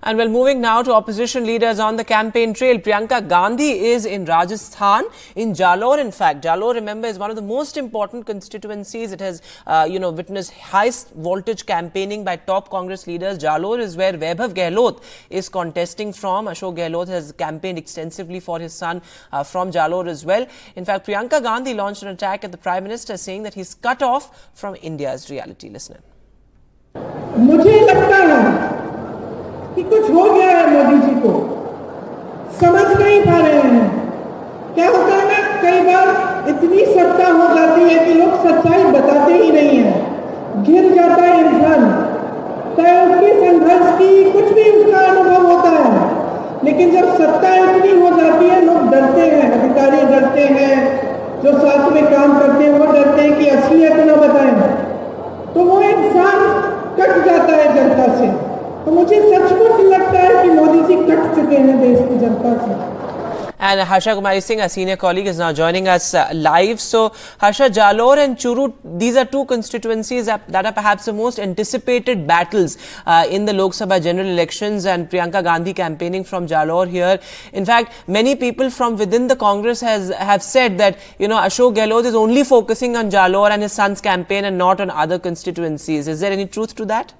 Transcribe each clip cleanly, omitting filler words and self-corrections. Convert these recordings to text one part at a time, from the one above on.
And well, moving now to opposition leaders on the campaign trail. Priyanka Gandhi is in Rajasthan, in Jalore. In fact, Jalore, remember, is one of the most important constituencies. It has, witnessed high voltage campaigning by top Congress leaders. Jalore is where Vaibhav Gehlot is contesting from. Ashok Gehlot has campaigned extensively for his son from Jalore as well. In fact, Priyanka Gandhi launched an attack at the Prime Minister, saying that he's cut off from India's reality. Listen. मुझे लगता है कि कुछ हो गया है मोदी जी को, समझ नहीं पा रहे हैं। क्या होता है ना, कई बार इतनी सत्ता हो जाती है कि लोग सच्चाई बताते ही नहीं है, घिर जाता है इंसान। चाहे उसकी संघर्ष की कुछ भी उसका अनुभव होता है, लेकिन जब सत्ता इतनी हो जाती है लोग डरते हैं, अधिकारी डरते हैं, जो साथ में काम करते हैं वो डरते हैं कि असलियत न बताएं, तो वो इंसान कट जाता है जनता से। तो मुझे सचमुच लगता है कि मोदी जी कट चुके हैं देश की जनता से। And Harsha Kumari Singh, a senior colleague, is now joining us live. So, Harsha, Jalore and Churu, these are two constituencies that are perhaps the most anticipated battles in the Lok Sabha general elections, and Priyanka Gandhi campaigning from Jalore here. In fact, many people from within the Congress have said that, Ashok Gehlot is only focusing on Jalore and his son's campaign and not on other constituencies. Is there any truth to that?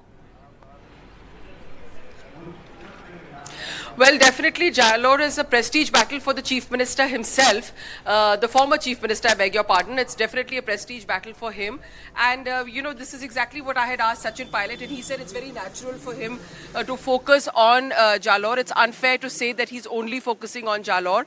Well, definitely Jalore is a prestige battle for the Chief Minister himself, the former Chief Minister, I beg your pardon. It's definitely a prestige battle for him. And, this is exactly what I had asked Sachin Pilot, and he said it's very natural for him to focus on Jalore. It's unfair to say that he's only focusing on Jalore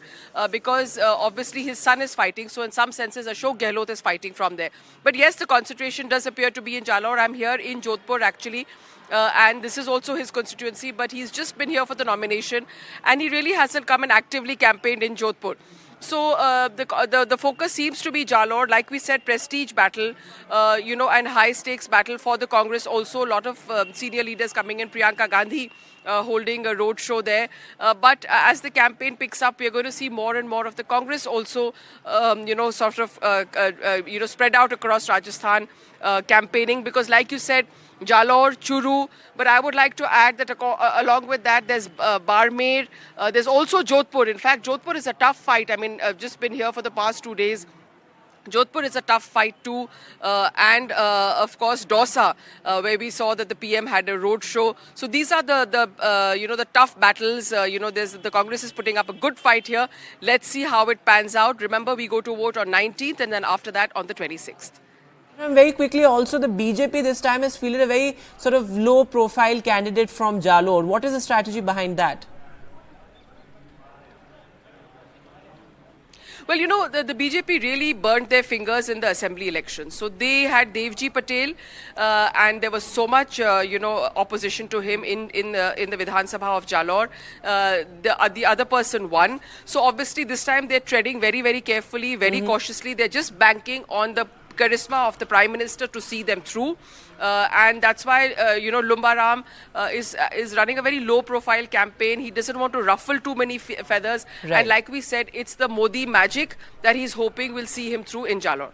because obviously his son is fighting. So in some senses, Ashok Gehlot is fighting from there. But yes, the concentration does appear to be in Jalore. I'm here in Jodhpur actually. And this is also his constituency, but he's just been here for the nomination and he really hasn't come and actively campaigned in Jodhpur. So the focus seems to be Jalore, like we said, prestige battle, and high stakes battle for the Congress. Also, a lot of senior leaders coming in. Priyanka Gandhi holding a road show there. But as the campaign picks up, we're going to see more and more of the Congress also, spread out across Rajasthan campaigning. Because, like you said, Jalore, Churu, but I would like to add that along with that, there's Barmer, there's also Jodhpur. In fact, Jodhpur is a tough fight. I mean, I've just been here for the past 2 days. Jodhpur is a tough fight too, and of course Dausa, where we saw that the PM had a road show. So these are the tough battles. The Congress is putting up a good fight here. Let's see how it pans out. Remember, we go to vote on 19th, and then after that on the 26th. Very quickly, also the BJP this time has fielded a very sort of low-profile candidate from Jalore. What is the strategy behind that? Well, the BJP really burnt their fingers in the assembly elections. So they had Devji Patel, and there was so much, opposition to him in the Vidhan Sabha of Jalore. The other person won. So obviously this time they're treading very, very carefully, very cautiously. They're just banking on the charisma of the Prime Minister to see them through. And that's why, Lumbaram is running a very low-profile campaign. He doesn't want to ruffle too many feathers. Right. And like we said, it's the Modi magic that he's hoping will see him through in Jalore.